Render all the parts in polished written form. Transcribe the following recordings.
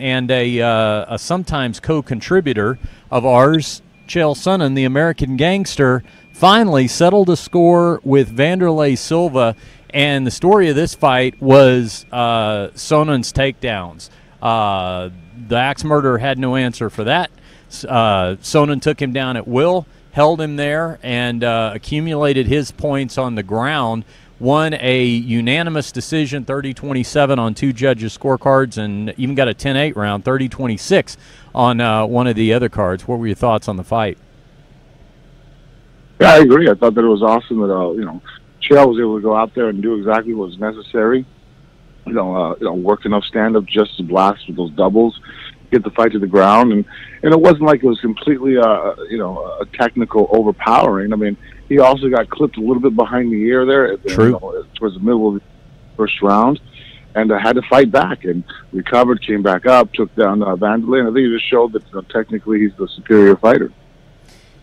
and a sometimes co-contributor of ours, Chael Sonnen, the American Gangster, finally settled a score with Wanderlei Silva. And the story of this fight was Sonnen's takedowns. The axe murderer had no answer for that. Sonnen took him down at will, held him there, and accumulated his points on the ground. Won a unanimous decision, 30-27 on two judges' scorecards, and even got a 10-8 round, 30-26 on one of the other cards. What were your thoughts on the fight? Yeah, I agree. I thought that it was awesome that Chael was able to go out there and do exactly what was necessary. Work enough stand-up just to blast with those doubles, get the fight to the ground, and it wasn't like it was completely a technical overpowering. I mean, he also got clipped a little bit behind the ear there. True. Towards the middle of the first round, and had to fight back and recovered, came back up, took down Wanderlei, and I think he just showed that technically he's the superior fighter.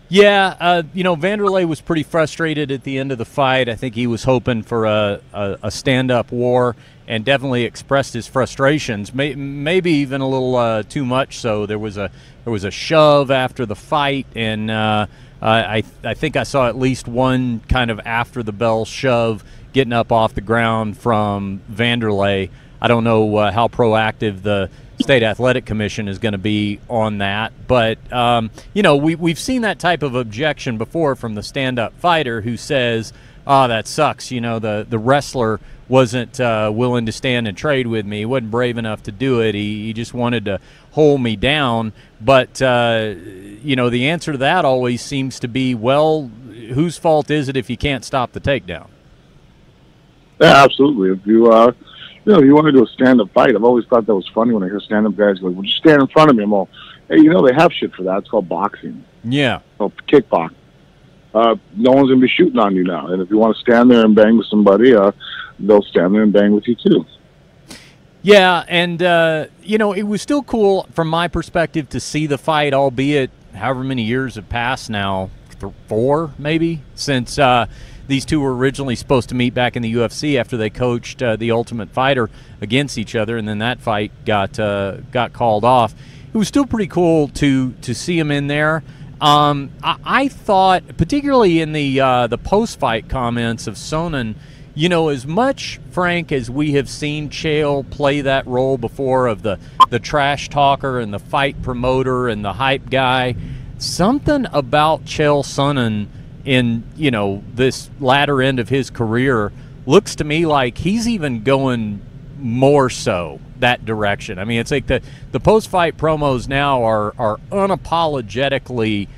Yeah, Wanderlei was pretty frustrated at the end of the fight. I think he was hoping for a stand-up war, and definitely expressed his frustrations, maybe even a little too much so. There was a shove after the fight, and I think I saw at least one kind of after the bell shove getting up off the ground from Wanderlei. I don't know how proactive the State Athletic Commission is going to be on that, but we've seen that type of objection before from the stand-up fighter who says, "Oh, that sucks. The wrestler wasn't willing to stand and trade with me. He wasn't brave enough to do it. He just wanted to hold me down." But the answer to that always seems to be, well, whose fault is it if you can't stop the takedown? Yeah, absolutely. If you you want to do a stand-up fight, I've always thought that was funny when I hear stand-up guys go, "Well, just stand in front of me." I'm all, hey, they have shit for that. It's called boxing. Yeah. So kickboxing. No one's going to be shooting on you now. And if you want to stand there and bang with somebody, they'll stand there and bang with you too. Yeah, and, it was still cool from my perspective to see the fight, albeit however many years have passed now, 4 maybe, since these two were originally supposed to meet back in the UFC after they coached the Ultimate Fighter against each other, and then that fight got called off. It was still pretty cool to see him in there. I thought, particularly in the post-fight comments of Sonnen, as much, Frank, as we have seen Chael play that role before of the trash talker and the fight promoter and the hype guy, something about Chael Sonnen in this latter end of his career looks to me like he's even going more so that direction. I mean, it's like the post-fight promos now are unapologetically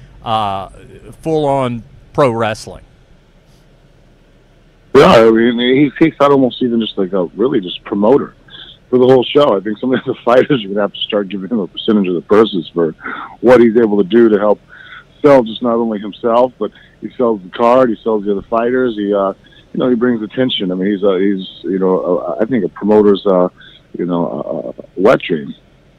full-on pro wrestling. Yeah, I mean, he takes out almost even just like a really just promoter for the whole show. I think some of the fighters are going to have to start giving him a percentage of the purses for what he's able to do to help sell just not only himself, but he sells the card, he sells the other fighters, he brings attention. I mean, he's I think a promoter's wet dream.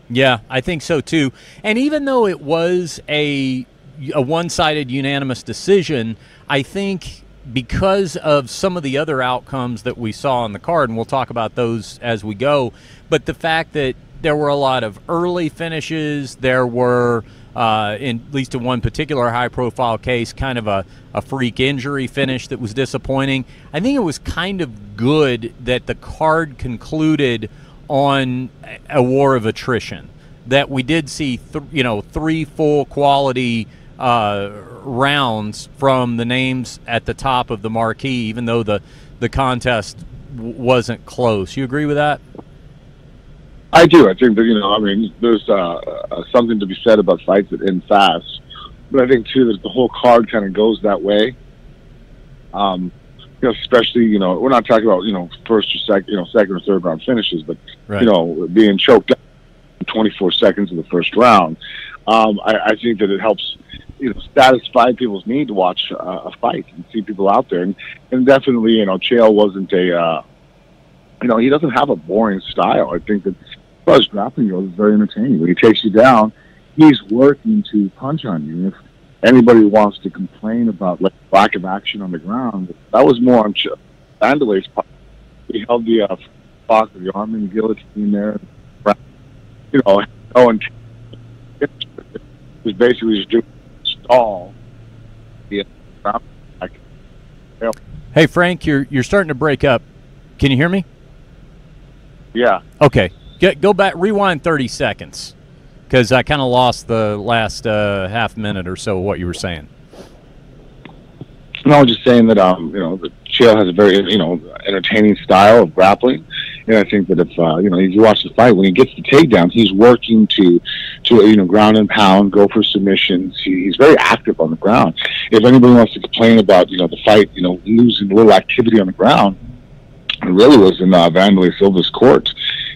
Yeah, I think so too. And even though it was a one-sided unanimous decision, I think because of some of the other outcomes that we saw on the card, and we'll talk about those as we go, but the fact that there were a lot of early finishes, there were in at least in one particular high-profile case, kind of a freak injury finish that was disappointing. I think it was kind of good that the card concluded on a war of attrition, that we did see 3 full quality rounds from the names at the top of the marquee, even though the contest wasn't close. You agree with that? I do. I think that, there's something to be said about fights that end fast. But I think, too, that the whole card kind of goes that way. Especially, we're not talking about, first or second or third round finishes, but, right, being choked out in 24 seconds in the first round. I think that it helps, satisfy people's need to watch a fight and see people out there. And definitely, Chael wasn't he doesn't have a boring style. I think that as far as grappling goes, it's very entertaining. When he takes you down, he's working to punch on you. And if anybody wants to complain about lack of action on the ground, that was more on Wanderlei's part. He held the box of the arm and guillotine there. no intent. Was basically just doing stall. Hey Frank, you're starting to break up. Can you hear me? Yeah. Okay. Go back, rewind 30 seconds, because I kind of lost the last half minute or so of what you were saying. No, I'm just saying that that Chael has a very entertaining style of grappling, and I think that if you watch the fight, when he gets the takedown, he's working to ground and pound, go for submissions. He's very active on the ground. If anybody wants to complain about the fight, losing a little activity on the ground, it really was in Wanderlei Silva's court.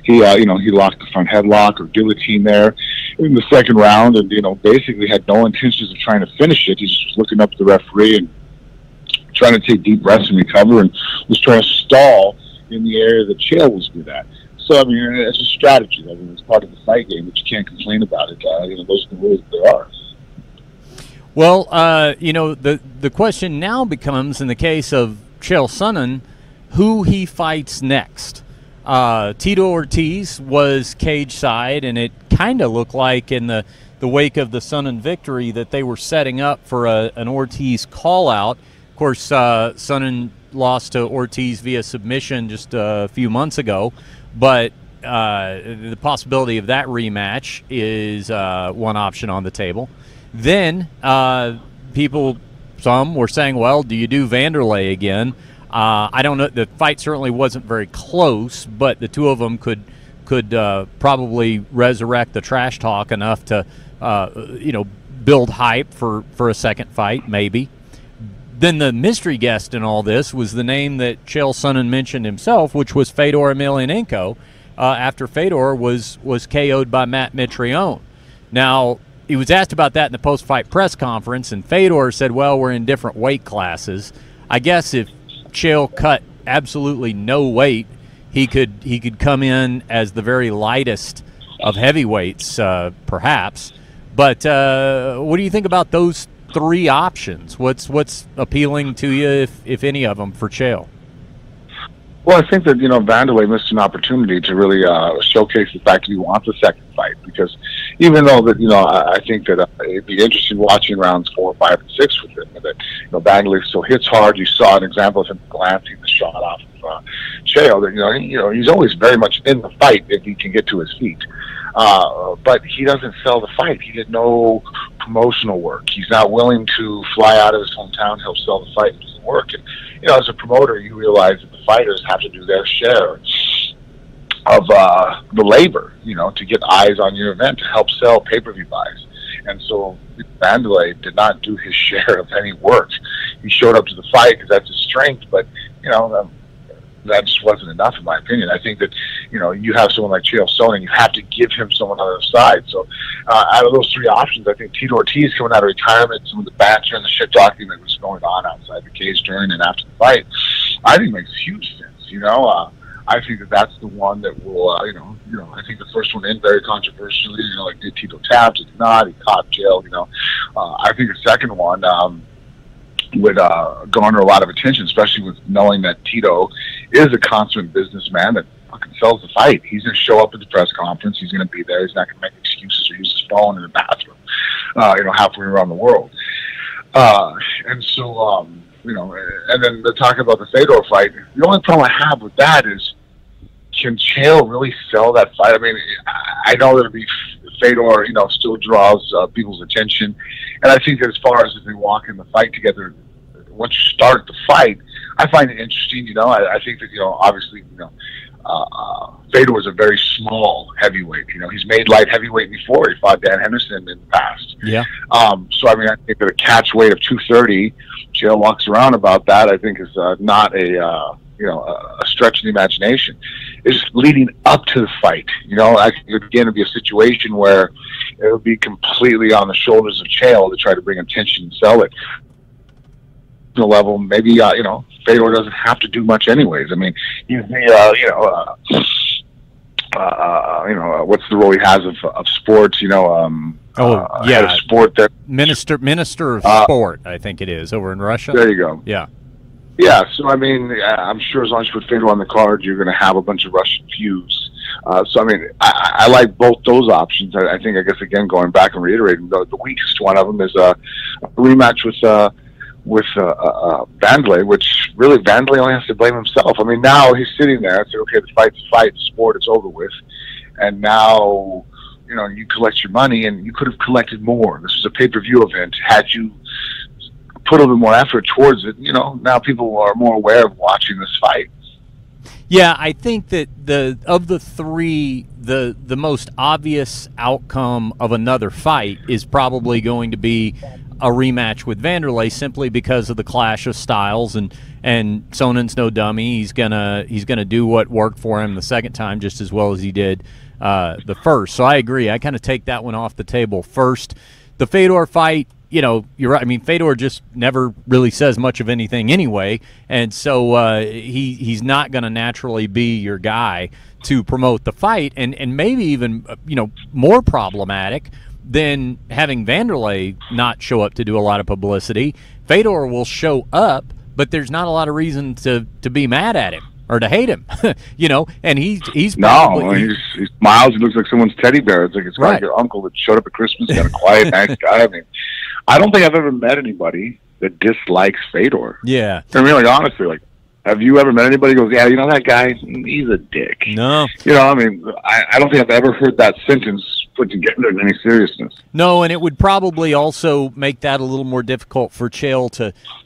He locked the front headlock or guillotine there in the second round, and basically had no intentions of trying to finish it. He just was looking up at the referee and trying to take deep breaths and recover, and was trying to stall in the area that Chael was good at. So, I mean, it's a strategy. I mean, it's part of the fight game, but you can't complain about it. Those are the rules there are. Well, the question now becomes, in the case of Chael Sonnen, who he fights next. Tito Ortiz was cage side, and it kind of looked like in the wake of the Sonnen victory that they were setting up for an Ortiz call-out. Of course, Sonnen lost to Ortiz via submission just a few months ago, but the possibility of that rematch is one option on the table. Then some were saying, well, do you do Wanderlei again? I don't know. The fight certainly wasn't very close, but the two of them could probably resurrect the trash talk enough to build hype for a second fight, maybe. Then the mystery guest in all this was the name that Chael Sonnen mentioned himself, which was Fedor Emelianenko, after Fedor was KO'd by Matt Mitrione. Now, he was asked about that in the post-fight press conference, and Fedor said, well, we're in different weight classes. I guess if Chael cut absolutely no weight, he could come in as the very lightest of heavyweights, perhaps. But what do you think about those three options? What's appealing to you, if any of them, for Chael? Well, I think that Wanderlei missed an opportunity to really showcase the fact that he wants a second fight, because even though that I think that it'd be interesting watching rounds 4, 5, and 6 with him, and that Wanderlei still hits hard. You saw an example of him glancing the shot off of Chael. That he's always very much in the fight if he can get to his feet. But he doesn't sell the fight. He did no promotional work. He's not willing to fly out of his hometown. He'll sell the fight. It doesn't work. And as a promoter, you realize that the fighters have to do their share of the labor, to get eyes on your event, to help sell pay-per-view buys. And so Wanderlei did not do his share of any work. He showed up to the fight because that's his strength, but that just wasn't enough, in my opinion. I think that you have someone like Chael Sonnen, you have to give him someone on the other side. So out of those three options, I think Tito Ortiz coming out of retirement, some of the banter and the shit talking that was going on outside the cage during and after the fight, I think makes huge sense. I think that that's the one that will, I think the first one ended very controversially, like did Tito tap, did he not, he caught Chael, I think the second one would garner a lot of attention, especially with knowing that Tito is a consummate businessman that fucking sells the fight. He's going to show up at the press conference. He's going to be there. He's not going to make excuses or use his phone in the bathroom, halfway around the world. And so, and then the talk about the Fedor fight, the only problem I have with that is, can Chael really sell that fight? I mean, I know that Fedor, still draws people's attention. And I think that as far as if they walk in the fight together, once you start the fight, I find it interesting. I think that, obviously, Fedor was a very small heavyweight. He's made light heavyweight before. He fought Dan Henderson in the past. Yeah. So, I mean, I think that a catch weight of 230, Chael walks around about that, I think is not a stretch of the imagination. It's leading up to the fight. I think again it'd be a situation where it would be completely on the shoulders of Chael to try to bring attention and sell it. The level, maybe Fedor doesn't have to do much anyways. I mean, he's what's the role he has of sports? Head of sport there. Minister of sport, I think it is, over in Russia. There you go. Yeah. Yeah, so I mean, I'm sure as long as you put Fedor on the card, you're going to have a bunch of Russian views So I mean, I like both those options. I think, I guess, again, going back and reiterating, the weakest one of them is a rematch with Wanderlei, which really Wanderlei only has to blame himself. I mean, now he's sitting there and say, okay, the fight's a fight, the sport, it's over with, and now, you know, you collect your money, and you could have collected more. This was a pay-per-view event. Had you put a little bit more effort towards it, you know, now people are more aware of watching this fight. Yeah, I think that of the three, the most obvious outcome of another fight is probably going to be a rematch with Wanderlei, simply because of the clash of styles, and Sonnen's no dummy. He's gonna do what worked for him the second time just as well as he did the first. So I agree. I kind of take that one off the table first. The Fedor fight, you know, you're right. I mean, Fedor just never really says much of anything anyway, and so he's not going to naturally be your guy to promote the fight, and maybe even, you know, more problematic than having Wanderlei not show up to do a lot of publicity. Fedor will show up, but there's not a lot of reason to be mad at him or to hate him, you know. And he's probably, he smiles. He looks like someone's teddy bear. It's like it's like your uncle that showed up at Christmas, got a quiet, nice guy. I mean, I don't think I've ever met anybody that dislikes Fedor. Yeah, I mean, like, honestly, like, have you ever met anybody who goes, yeah, you know, that guy, he's a dick? No. You know, I mean, I don't think I've ever heard that sentence put together in any seriousness. No, and it would probably also make that a little more difficult for Chael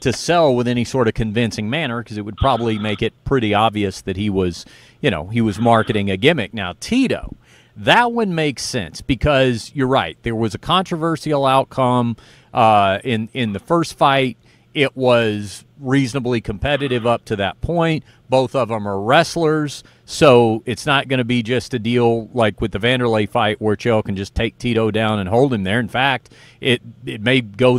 to sell with any sort of convincing manner, because it would probably make it pretty obvious that he was, you know, he was marketing a gimmick. Now, Tito, that one makes sense, because you're right. There was a controversial outcome in the first fight. It was reasonably competitive up to that point. Both of them are wrestlers, so it's not going to be just a deal like with the Wanderlei fight where Chael can just take Tito down and hold him there. In fact, it may go